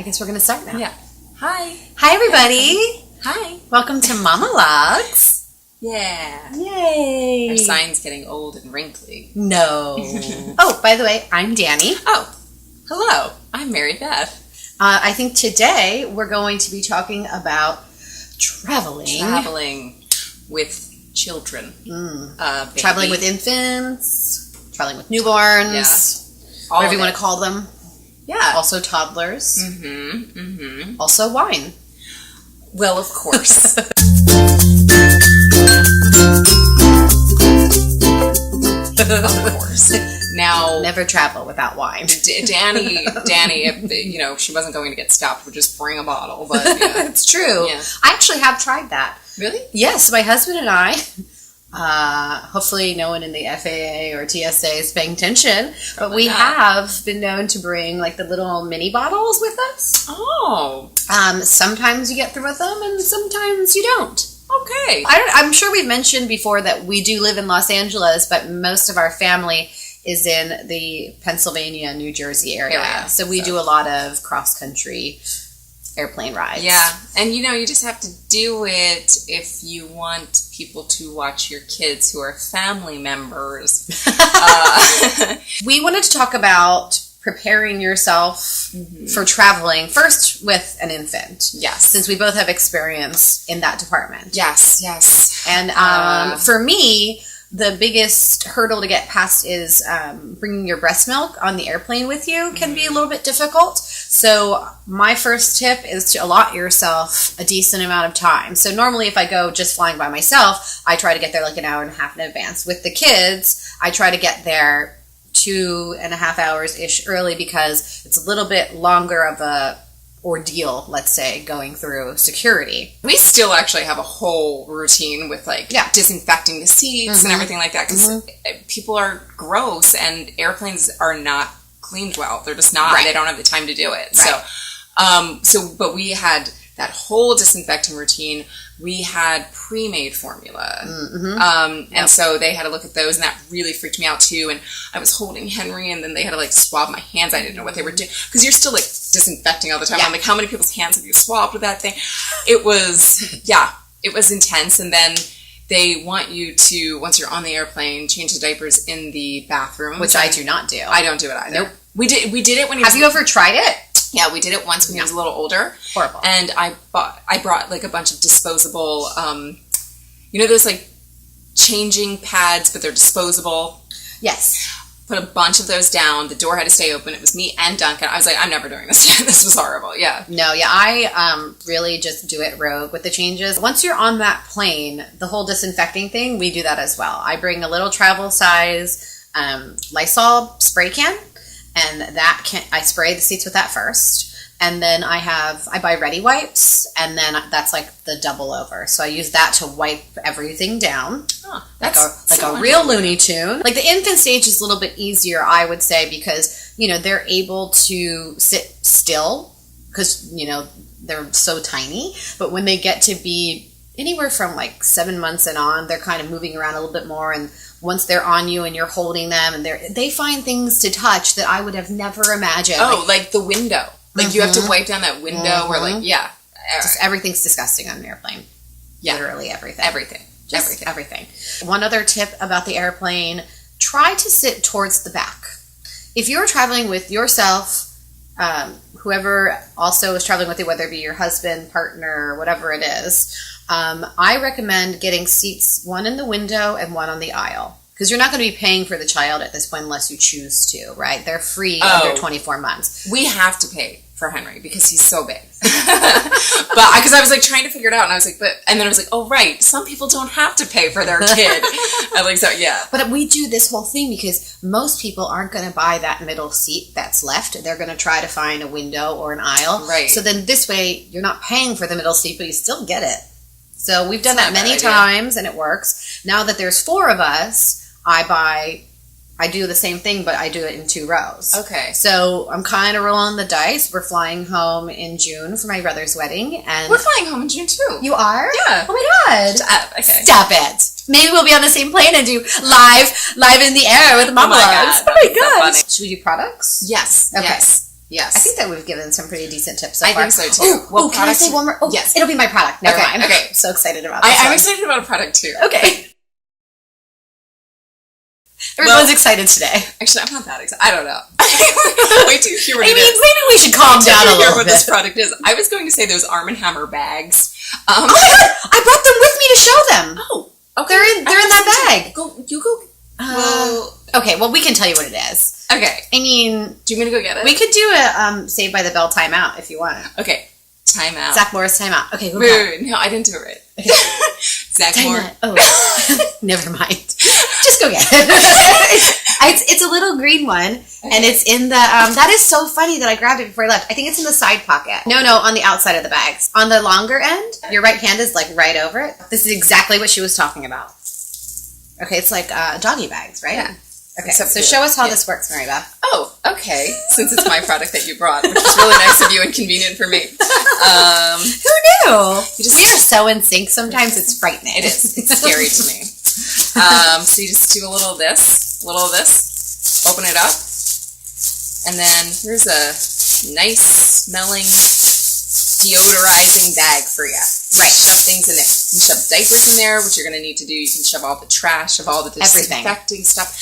guess we're going to start now. Yeah. Hi. Hi, everybody. Hi. Welcome to Mamalogues. Yeah. Yay. Our sign's getting old and wrinkly. No. Oh, by the way, I'm Dani. Oh, hello. I'm Mary Beth. I think today we're going to be talking about traveling. Traveling with children. Traveling with infants. Traveling with newborns. Yeah. Whatever you want to call them. Yeah. Also toddlers. Mm-hmm. Mm-hmm. Also wine. Well, of course. Of course. Now, never travel without wine. Dani, if she wasn't going to get stopped, would just bring a bottle. But yeah. It's true. Yeah. I actually have tried that. Really? Yes, my husband and I. Hopefully, no one in the FAA or TSA is paying attention. But we have been known to bring like the little mini bottles with us. Oh. Sometimes you get through with them, and sometimes you don't. Okay. I'm sure we've mentioned before that we do live in Los Angeles, but most of our family is in the Pennsylvania, New Jersey area. So we do a lot of cross-country airplane rides. Yeah. And, you just have to do it if you want people to watch your kids who are family members. We wanted to talk about preparing yourself for traveling, first with an infant. Yes. Since we both have experience in that department. Yes, yes. And for me, the biggest hurdle to get past is bringing your breast milk on the airplane with you can be a little bit difficult. So my first tip is to allot yourself a decent amount of time. So normally if I go just flying by myself, I try to get there like an hour and a half in advance. With the kids, I try to get there 2.5 hours-ish early because it's a little bit longer of a ordeal, let's say, going through security. We still actually have a whole routine with disinfecting the seats and everything like that because people are gross and airplanes are not cleaned well. They're just not. Right. They don't have the time to do it. Right. But we had that whole disinfecting routine. We had pre-made formula. And so they had to look at those, and that really freaked me out too. And I was holding Henry, and then they had to swab my hands. I didn't know what they were doing because you're still disinfecting all the time. Yeah. I'm like, how many people's hands have you swabbed with that thing? It was intense. And then they want you to, once you're on the airplane, change the diapers in the bathroom, which I do not do. I don't do it either. Nope. We did it when he was. Have you ever tried it? Yeah, we did it once when he was a little older. Horrible. And I brought a bunch of disposable, those changing pads, but they're disposable. Yes. Put a bunch of those down. The door had to stay open. It was me and Duncan. I was like, I'm never doing this again. This was horrible. Yeah. No, yeah, I really just do it rogue with the changes. Once you're on that plane, the whole disinfecting thing, we do that as well. I bring a little travel size Lysol spray can. And I spray the seats with that first. And then I buy Ready Wipes, and then that's the double over. So I use that to wipe everything down. Oh, like a real Looney Tune. Like the infant stage is a little bit easier, I would say, because, they're able to sit still because, they're so tiny. But when they get to be anywhere from 7 months and on, they're kind of moving around a little bit more, and once they're on you and you're holding them, and they find things to touch that I would have never imagined. Oh, like the window. You have to wipe down that window where just everything's disgusting on an airplane. Yeah. Literally everything. Everything. One other tip about the airplane, try to sit towards the back. If you're traveling with yourself, whoever also is traveling with you, whether it be your husband, partner, whatever it is, I recommend getting seats, one in the window and one on the aisle. Because you're not going to be paying for the child at this point unless you choose to, right? They're free under 24 months. We have to pay for Henry because he's so big. But because I was trying to figure it out, and I was and then I was oh right, some people don't have to pay for their kid. But we do this whole thing because most people aren't going to buy that middle seat that's left. They're going to try to find a window or an aisle. Right. So then this way you're not paying for the middle seat, but you still get it. So we've done that many times, and it works. Now that there's 4 of us, I do the same thing, but I do it in 2 rows. Okay. So I'm kind of rolling the dice. We're flying home in June for my brother's wedding. And we're flying home in June, too. You are? Yeah. Oh, my God. Okay. Stop it. Maybe we'll be on the same plane and do live in the air with Mamalogues. Oh, my God. So should we do products? Yes. Okay. Yes. Yes. I think that we've given some pretty decent tips so far. I think so, too. Oh, can I say one more? Oh, yes. It'll be my product. Never mind. Okay. I'm so excited about this I'm excited about a product, too. Okay. Everyone's excited today. Actually, I'm not that excited. I don't know. Wait till you hear what it is. Maybe we should calm down a little bit. What this product is. I was going to say those Arm & Hammer bags. Oh my god! I brought them with me to show them. Oh, okay. They're in that bag. You go. Okay. Well, we can tell you what it is. Okay. I mean, do you want me to go get it? We could do a Saved by the Bell timeout if you want. Okay. Timeout. Zach Morris timeout. Okay. Go no, I didn't do it right. Okay. Zach Morris. Oh, never mind. Just go get it. It's a little green one, and it's in the. That is so funny that I grabbed it before I left. I think it's in the side pocket. No, on the outside of the bags. On the longer end, your right hand is like right over it. This is exactly what she was talking about. Okay, it's like doggy bags, right? Yeah. Okay, so show us how this works, Mary Beth. Oh, okay. Since it's my product that you brought, which is really nice of you and convenient for me. Who knew? We are so in sync. Sometimes it's frightening. It is. It's scary to me. So you just do a little of this, open it up, and then here's a nice smelling deodorizing bag for you. Right. Shove things in there. You shove diapers in there, which you're going to need to do. You can shove all the trash of all the disinfecting stuff.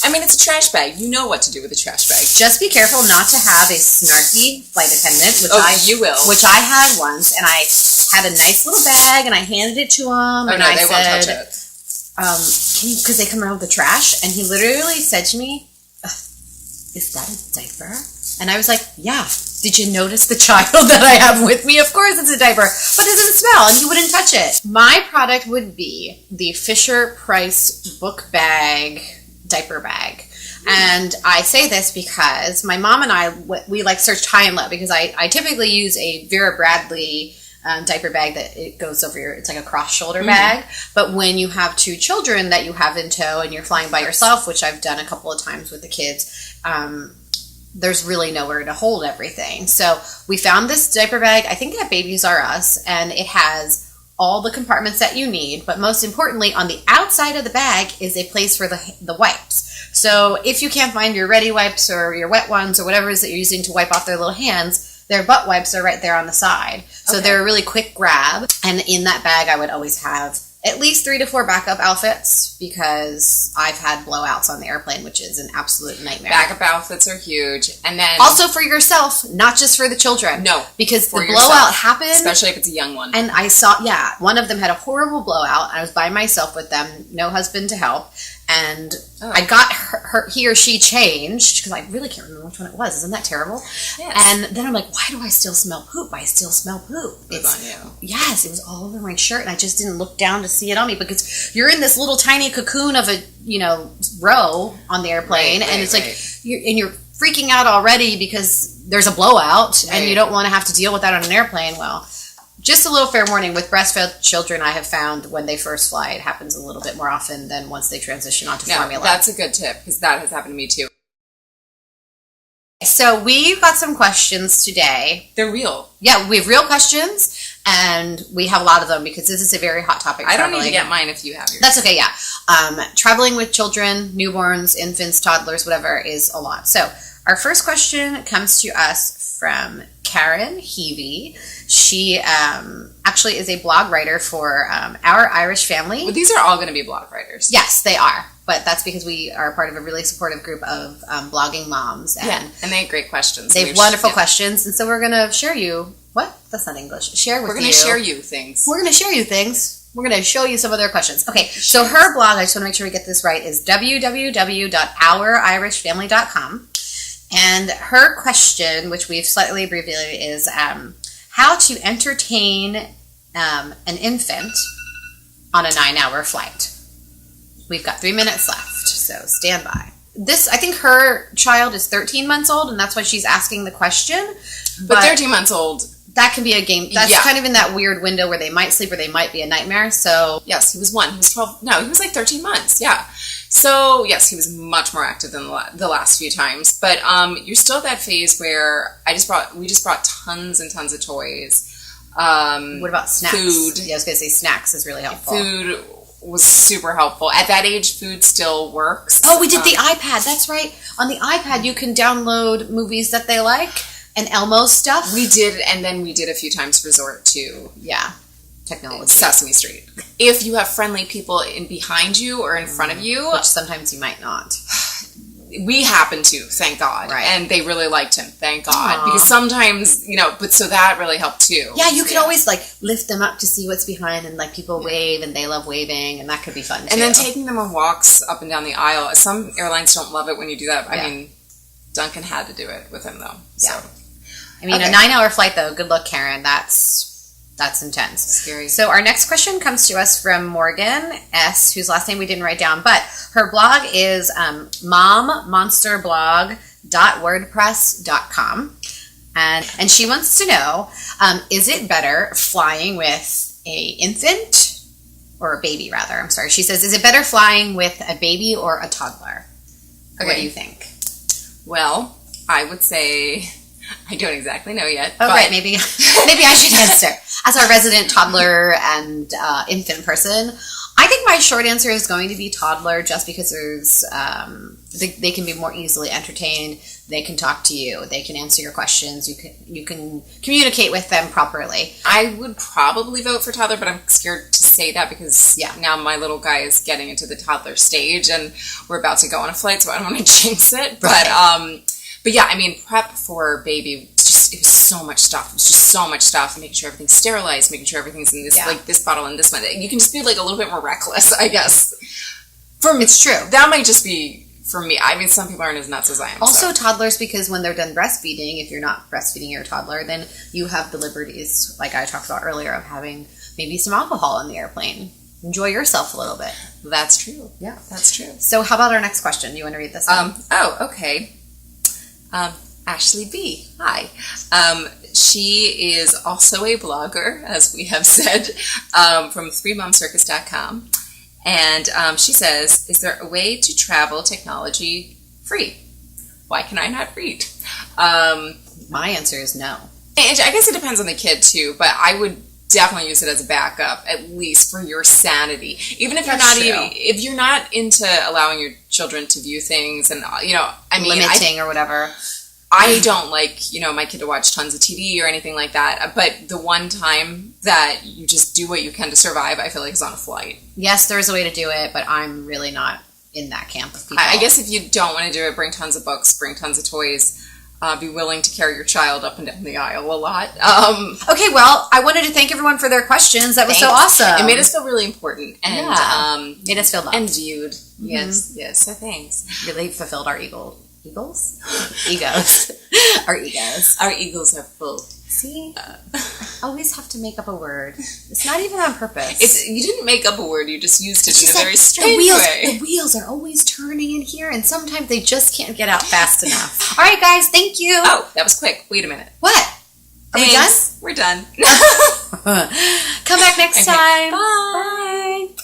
I mean, it's a trash bag. You know what to do with a trash bag. Just be careful not to have a snarky flight attendant, you will. Which I had once, and I had a nice little bag, and I handed it to him, and I won't touch said, it. Because they come around with the trash, and he literally said to me, "Is that a diaper?" And I was like, "Yeah. Did you notice the child that I have with me? Of course it's a diaper, but it doesn't smell, and you wouldn't touch it." My product would be the Fisher-Price book bag diaper bag. And I say this because my mom and I, we like searched high and low, because I typically use a Vera Bradley diaper bag that it goes over it's like a cross shoulder bag. But when you have two children that you have in tow and you're flying by yourself, which I've done a couple of times with the kids, there's really nowhere to hold everything. So we found this diaper bag, I think at Babies R Us, and it has all the compartments that you need, but most importantly, on the outside of the bag is a place for the wipes. So if you can't find your Ready wipes or your wet ones or whatever it is that you're using to wipe off their little hands, their butt wipes are right there on the side. So they're a really quick grab. And in that bag, I would always have at least 3 to 4 backup outfits, because I've had blowouts on the airplane, which is an absolute nightmare. Backup outfits are huge. And then also for yourself, not just for the children. No. Because the blowout happened. Especially if it's a young one. And I saw, one of them had a horrible blowout. I was by myself with them, no husband to help. And I got he or she changed, because I really can't remember which one it was. Isn't that terrible? Yes. And then I'm like, why do I still smell poop? I still smell poop. It's on you. Yes, it was all over my shirt, and I just didn't look down to see it on me, because you're in this little tiny cocoon of a row on the airplane, and it's like you're freaking out already because there's a blowout, and you don't want to have to deal with that on an airplane. Well, just a little fair warning, with breastfed children, I have found when they first fly, it happens a little bit more often than once they transition onto formula. That's a good tip, because that has happened to me too. So we've got some questions today. They're real. Yeah, we have real questions, and we have a lot of them because this is a very hot topic. I don't need to get mine if you have yours. That's okay, yeah. Traveling with children, newborns, infants, toddlers, whatever, is a lot. So our first question comes to us from Karen Heavey. She actually is a blog writer for Our Irish Family. Well, these are all going to be blog writers. Yes, they are. But that's because we are part of a really supportive group of blogging moms. And and they have great questions. They have wonderful questions. And so we're going to share you... What? That's not English. We're going to share you things. We're going to share you things. We're going to show you some of their questions. Okay, so her blog, I just want to make sure we get this right, is www.ourIrishFamily.com. And her question, which we've slightly abbreviated, is how to entertain an infant on a 9-hour flight. We've got 3 minutes left, so stand by. I think her child is 13 months old, and that's why she's asking the question. But 13 months old, that can be a game. That's kind of in that weird window where they might sleep or they might be a nightmare. So yes, he was 1. He was 12. No, he was like 13 months. Yeah. So yes, he was much more active than the last few times. But you're still at that phase where we just brought tons and tons of toys. What about snacks? Food. Yeah, I was going to say snacks is really helpful. Food was super helpful. At that age, food still works. Oh, we did the iPad. That's right. On the iPad, you can download movies that they like. And Elmo's stuff? We did, and then we did a few times resort to technology. Sesame Street. If you have friendly people in behind you or in front of you, which sometimes you might not. We happen to, thank God. Right. And they really liked him, thank God. Aww. Because sometimes, but so that really helped too. Yeah, you can always lift them up to see what's behind, and people wave, and they love waving, and that could be fun too. And then taking them on walks up and down the aisle. Some airlines don't love it when you do that. I mean, Duncan had to do it with him though. So. Yeah. I mean, a 9-hour flight though, good luck, Karen. That's intense. Scary. So our next question comes to us from Morgan S., whose last name we didn't write down, but her blog is mommonsterblog.wordpress.com. And she wants to know, is it better flying with a infant, or a baby rather, I'm sorry. She says, is it better flying with a baby or a toddler? Okay. What do you think? Well, I would say... I don't exactly know yet. Oh, right. Maybe I should answer. As our resident toddler and infant person, I think my short answer is going to be toddler, just because there's they can be more easily entertained. They can talk to you. They can answer your questions. You can communicate with them properly. I would probably vote for toddler, but I'm scared to say that because now my little guy is getting into the toddler stage, and we're about to go on a flight, so I don't want to jinx it. Right. But yeah, I mean, prep for baby, it was so much stuff. It was just so much stuff. Making sure everything's sterilized, making sure everything's in this this bottle and this one. You can just be a little bit more reckless, I guess. It's true. That might just be for me. I mean, some people aren't as nuts as I am. Also, toddlers, because when they're done breastfeeding, if you're not breastfeeding your toddler, then you have the liberties, like I talked about earlier, of having maybe some alcohol on the airplane. Enjoy yourself a little bit. That's true. Yeah, that's true. So how about our next question? Do you want to read this one? Okay. Ashley B. Hi. She is also a blogger, as we have said, from 3momcircus.com. And she says, is there a way to travel technology free? Why can I not read? My answer is no. I guess it depends on the kid, too, but I would definitely use it as a backup, at least for your sanity. Even if if you're not into allowing your children to view things and, limiting or whatever. I don't like, my kid to watch tons of TV or anything like that. But the one time that you just do what you can to survive, I feel like is on a flight. Yes, there's a way to do it, but I'm really not in that camp of people. I guess if you don't want to do it, bring tons of books, bring tons of toys. Be willing to carry your child up and down the aisle a lot. Okay, well, I wanted to thank everyone for their questions. That was so awesome. It made us feel really important. And made us feel loved. And viewed. Mm-hmm. Yes. So thanks. Really fulfilled our egos? Our egos. Our egos are full. See? I always have to make up a word. It's not even on purpose. You didn't make up a word. You just used it in a very strange way. The wheels are always turning in here, and sometimes they just can't get out fast enough. All right, guys. Thank you. Oh, that was quick. Wait a minute. What? Are we done? We're done. Come back next time. Bye. Bye.